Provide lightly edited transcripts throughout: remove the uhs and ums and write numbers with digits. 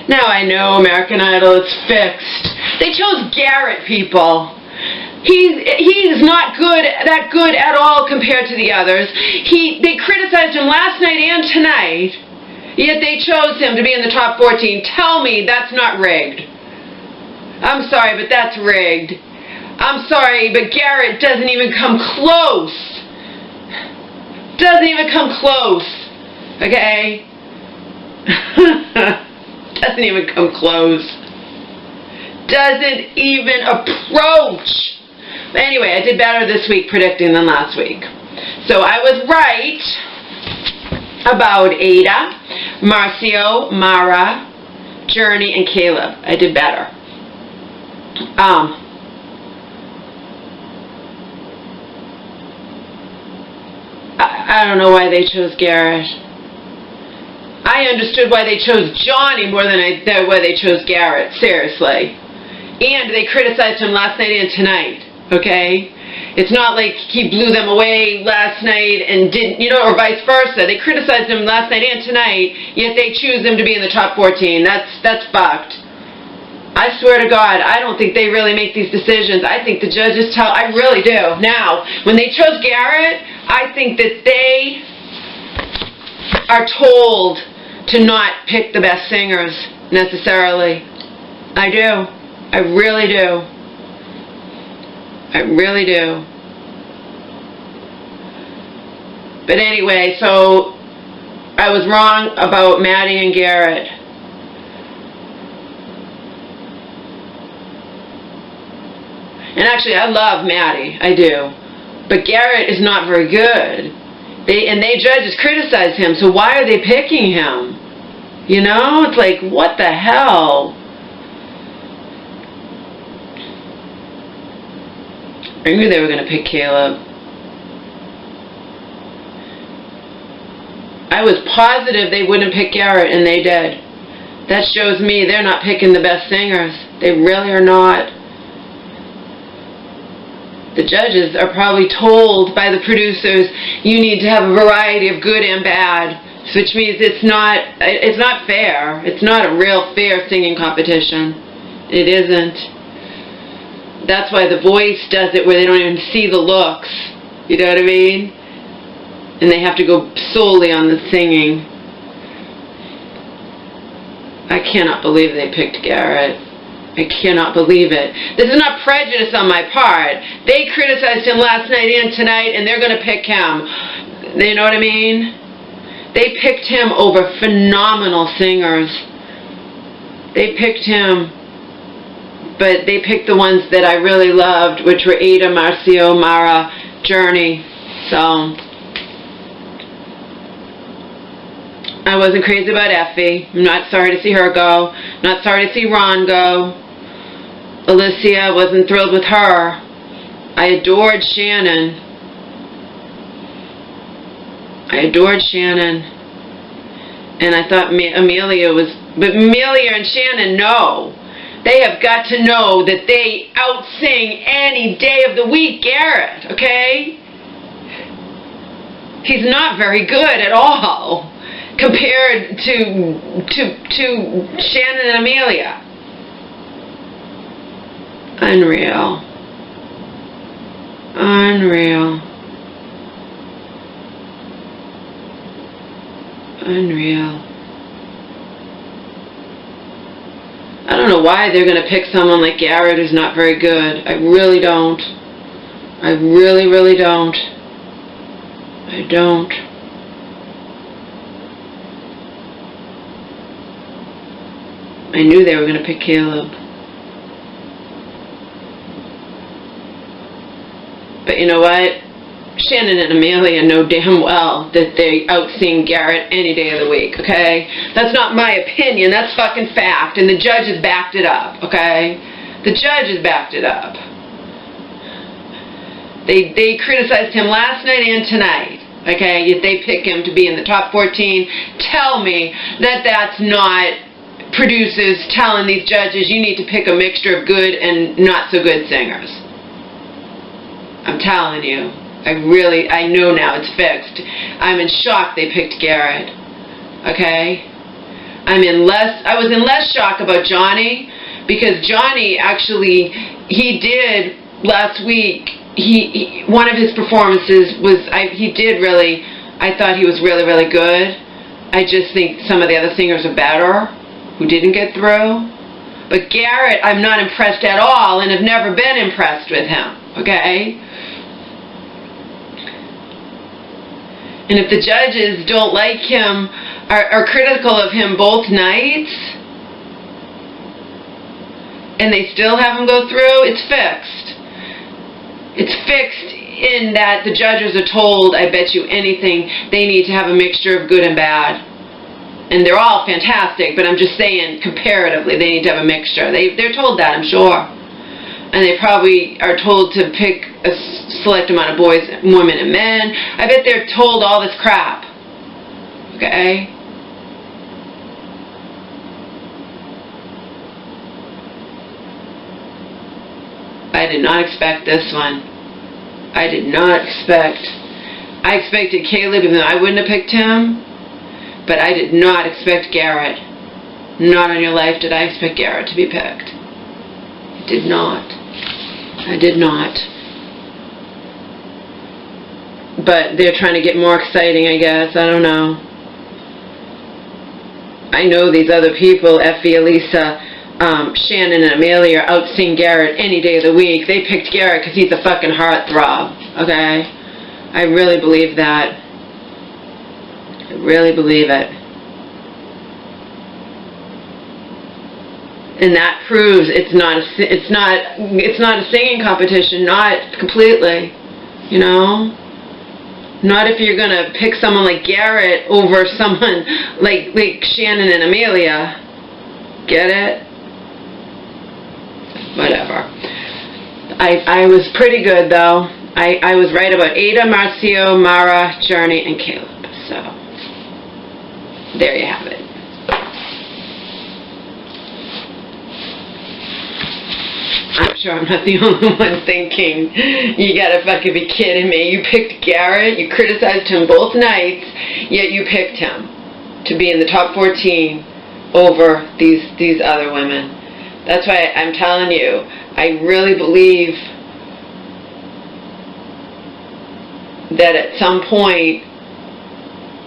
Now I know American Idol is fixed. They chose Garrett, people. He's not that good at all compared to the others. They criticized him last night and tonight, yet they chose him to be in the top 14. Tell me that's not rigged. I'm sorry, but that's rigged. I'm sorry, but Garrett doesn't even come close. Doesn't even come close. Okay? Doesn't even come close. Doesn't even approach. But anyway, I did better this week predicting than last week. So I was right about Ada, Marcio, Mara, Journey, and Caleb. I did better. I don't know why they chose Garrett. I understood why they chose Johnny more than why they chose Garrett. Seriously. And they criticized him last night and tonight. Okay? It's not like he blew them away last night and didn't, or vice versa. They criticized him last night and tonight, yet they choose him to be in the top 14. That's fucked. I swear to God, I don't think they really make these decisions. I think the judges I really do. Now, when they chose Garrett, I think that they are told to not pick the best singers, necessarily. I do. I really do. I really do. But anyway, so I was wrong about Maddie and Garrett. And actually, I love Maddie. I do. But Garrett is not very good. They judges criticize him, so why are they picking him? It's like, what the hell? I knew they were going to pick Caleb. I was positive they wouldn't pick Garrett, and they did. That shows me they're not picking the best singers. They really are not. The judges are probably told by the producers, you need to have a variety of good and bad, which means it's not fair. It's not a real fair singing competition. It isn't. That's why The Voice does it where they don't even see the looks. You know what I mean? And they have to go solely on the singing. I cannot believe they picked Garrett. I cannot believe it. This is not prejudice on my part. They criticized him last night and tonight, and they're going to pick him. You know what I mean? They picked him over phenomenal singers. They picked him, but they picked the ones that I really loved, which were Ada, Marcio, Mara, Journey. So I wasn't crazy about Effie. I'm not sorry to see her go. Not sorry to see Ron go. Alicia, wasn't thrilled with her. I adored Shannon. And I thought Amelia was... But Amelia and Shannon know. They have got to know that they outsing any day of the week Garrett, okay? He's not very good at all compared to Shannon and Amelia. Unreal. Unreal. Unreal. I don't know why they're going to pick someone like Garrett who's not very good. I really don't. I really, really don't. I don't. I knew they were going to pick Caleb. But you know what? Shannon and Amelia know damn well that they outsing Garrett any day of the week, okay? That's not my opinion, that's fucking fact, and the judges backed it up, okay? The judges backed it up. They criticized him last night and tonight, okay? Yet they pick him to be in the top 14. Tell me that that's not producers telling these judges you need to pick a mixture of good and not so good singers. I'm telling you. I know now it's fixed. I'm in shock they picked Garrett. Okay? I was in less shock about Johnny, because Johnny actually, he did last week, one of his performances was, I thought he was really, really good. I just think some of the other singers are better, who didn't get through. But Garrett, I'm not impressed at all, and have never been impressed with him, okay? And if the judges don't like him, are critical of him both nights, and they still have him go through, it's fixed. It's fixed in that the judges are told, I bet you anything, they need to have a mixture of good and bad. And they're all fantastic, but I'm just saying, comparatively, they need to have a mixture. They're told that, I'm sure. And they probably are told to pick a select amount of boys, women, and men. I bet they're told all this crap. Okay? I did not expect this one. I did not expect. I expected Caleb, even though I wouldn't have picked him. But I did not expect Garrett. Not on your life did I expect Garrett to be picked. I did not. I did not. But they're trying to get more exciting, I guess. I don't know. I know these other people, Effie, Elisa, Shannon, and Amelia, are out seeing Garrett any day of the week. They picked Garrett because he's a fucking heartthrob. Okay? I really believe that. I really believe it. And that proves it's not a singing competition, not completely, you know? Not if you're gonna pick someone like Garrett over someone like Shannon and Amelia. Get it? Whatever. I was pretty good though. I was right about Ada, Marcio, Mara, Journey, and Caleb. So there you have it. I'm sure I'm not the only one thinking, you gotta fucking be kidding me. You picked Garrett, you criticized him both nights, yet you picked him to be in the top 14 over these other women. That's why I'm telling you, I really believe that at some point,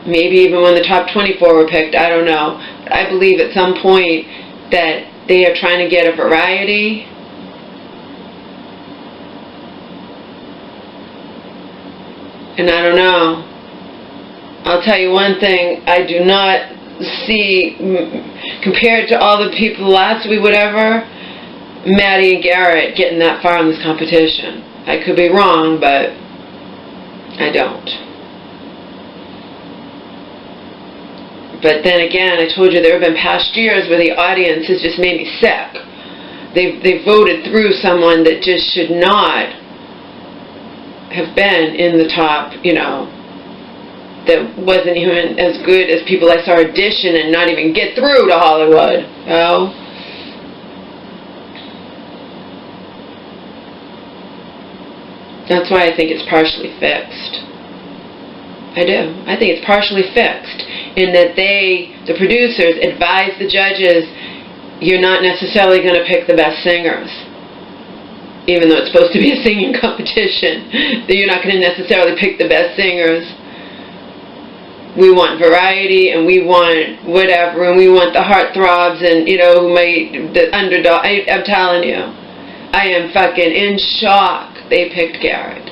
maybe even when the top 24 were picked, I don't know, I believe at some point that they are trying to get a variety. And I don't know. I'll tell you one thing, I do not see, compared to all the people last week, whatever, Maddie and Garrett getting that far in this competition. I could be wrong, but I don't. But then again, I told you there have been past years where the audience has just made me sick. They voted through someone that just should not have been in the top, you know, that wasn't even as good as people I saw audition and not even get through to Hollywood, you know? That's why I think it's partially fixed. I do. I think it's partially fixed in that the producers, advise the judges, you're not necessarily going to pick the best singers. Even though it's supposed to be a singing competition, that you're not going to necessarily pick the best singers. We want variety, and we want whatever, and we want the heartthrobs, and, you know, the underdog. I'm telling you, I am fucking in shock they picked Garrett.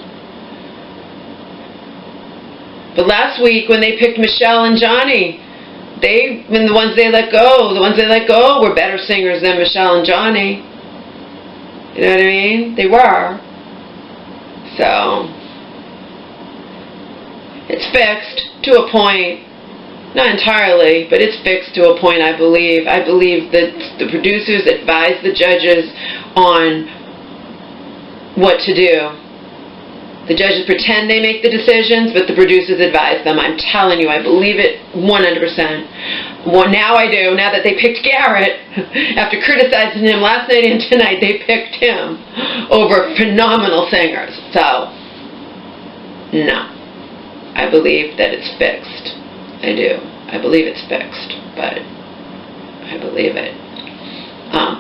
But last week, when they picked Michelle and Johnny, when the ones they let go were better singers than Michelle and Johnny. You know what I mean? They were. So, it's fixed to a point. Not entirely, but it's fixed to a point, I believe. I believe that the producers advise the judges on what to do. The judges pretend they make the decisions, but the producers advise them. I'm telling you, I believe it 100%. Well, now I do. Now that they picked Garrett, after criticizing him last night and tonight, they picked him over phenomenal singers. So, no. I believe that it's fixed. I do. I believe it's fixed. But I believe it.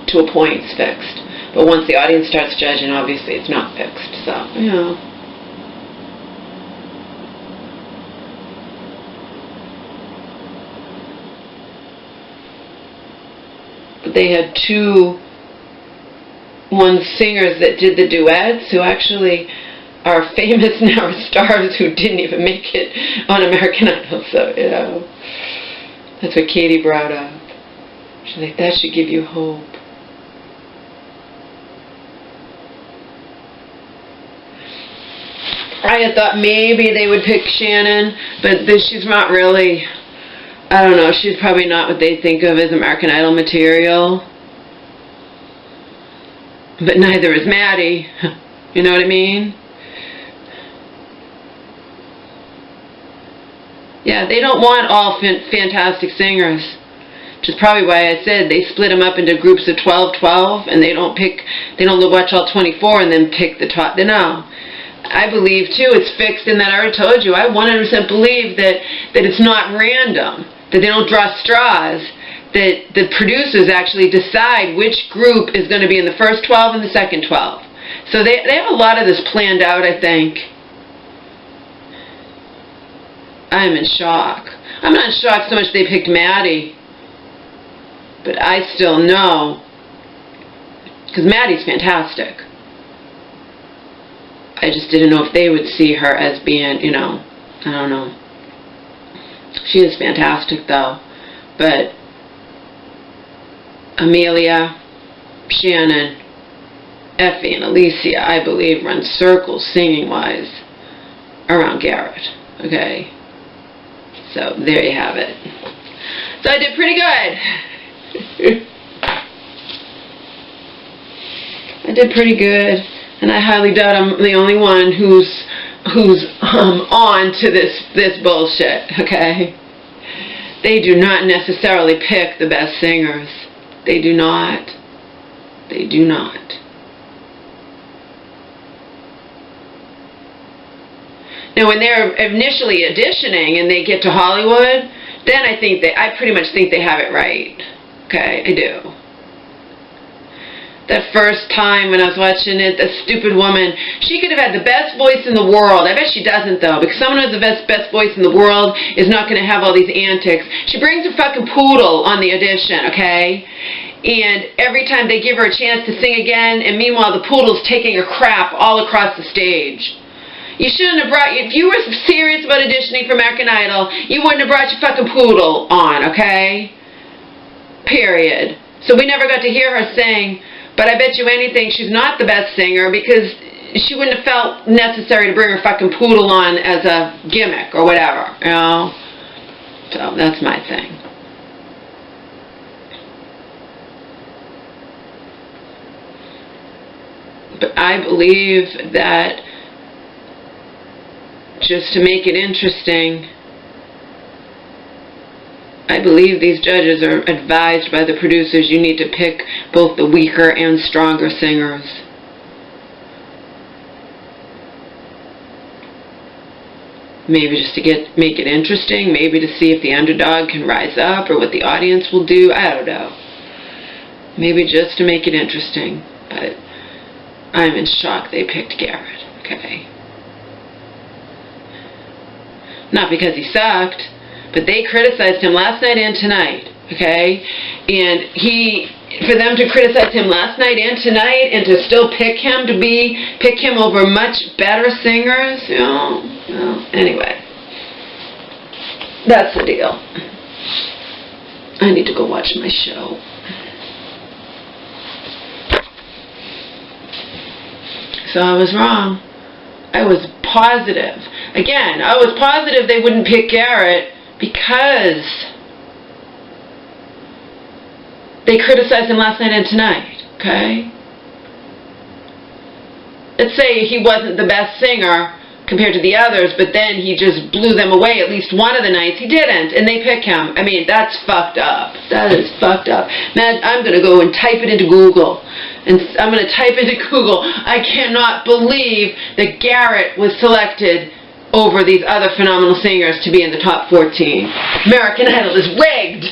To a point, it's fixed. But once the audience starts judging, obviously it's not fixed. So, you know. But they had one singers that did the duets who actually are famous now, are stars who didn't even make it on American Idol. So, you know, that's what Katie brought up. She's like, that should give you hope. I had thought maybe they would pick Shannon, but she's not really, I don't know, she's probably not what they think of as American Idol material. But neither is Maddie. You know what I mean? Yeah, they don't want all fantastic singers. Which is probably why I said they split them up into groups of 12, and they don't watch all 24 and then pick the top. No. I believe, too, it's fixed in that I already told you. I 100% believe that it's not random, that they don't draw straws, that the producers actually decide which group is going to be in the first 12 and the second 12. So they have a lot of this planned out, I think. I'm in shock. I'm not in shock so much they picked Maddie, but I still know, because Maddie's fantastic. I just didn't know if they would see her as being, you know, I don't know. She is fantastic, though. But Amelia, Shannon, Effie, and Alicia, I believe, run circles, singing-wise, around Garrett. Okay? So, there you have it. So, I did pretty good. I did pretty good. And I highly doubt I'm the only one who's on to this bullshit, okay? They do not necessarily pick the best singers. They do not. They do not. Now, when they're initially auditioning and they get to Hollywood, then I pretty much think they have it right. Okay, I do. That first time when I was watching it, the stupid woman, she could have had the best voice in the world. I bet she doesn't, though, because someone who has the best voice in the world is not going to have all these antics. She brings her fucking poodle on the audition, okay? And every time they give her a chance to sing again, and meanwhile the poodle's taking a crap all across the stage. You shouldn't have brought, if you were serious about auditioning for American Idol, you wouldn't have brought your fucking poodle on, okay? Period. So we never got to hear her sing. But I bet you anything she's not the best singer because she wouldn't have felt necessary to bring her fucking poodle on as a gimmick or whatever, you know? So that's my thing. But I believe that just to make it interesting, I believe these judges are advised by the producers you need to pick both the weaker and stronger singers. Maybe just to make it interesting, maybe to see if the underdog can rise up or what the audience will do, I don't know. Maybe just to make it interesting, but I'm in shock they picked Garrett, okay? Not because he sucked, but they criticized him last night and tonight, okay? And for them to criticize him last night and tonight and to still pick him over much better singers, you know, well, anyway. That's the deal. I need to go watch my show. So I was wrong. I was positive. Again, I was positive they wouldn't pick Garrett because they criticized him last night and tonight, okay? Let's say he wasn't the best singer compared to the others, but then he just blew them away at least one of the nights. He didn't, and they pick him. I mean, that's fucked up. That is fucked up. Man, I'm going to go and type it into Google. And I'm going to type into Google, I cannot believe that Garrett was selected over these other phenomenal singers to be in the top 14. American Idol is rigged!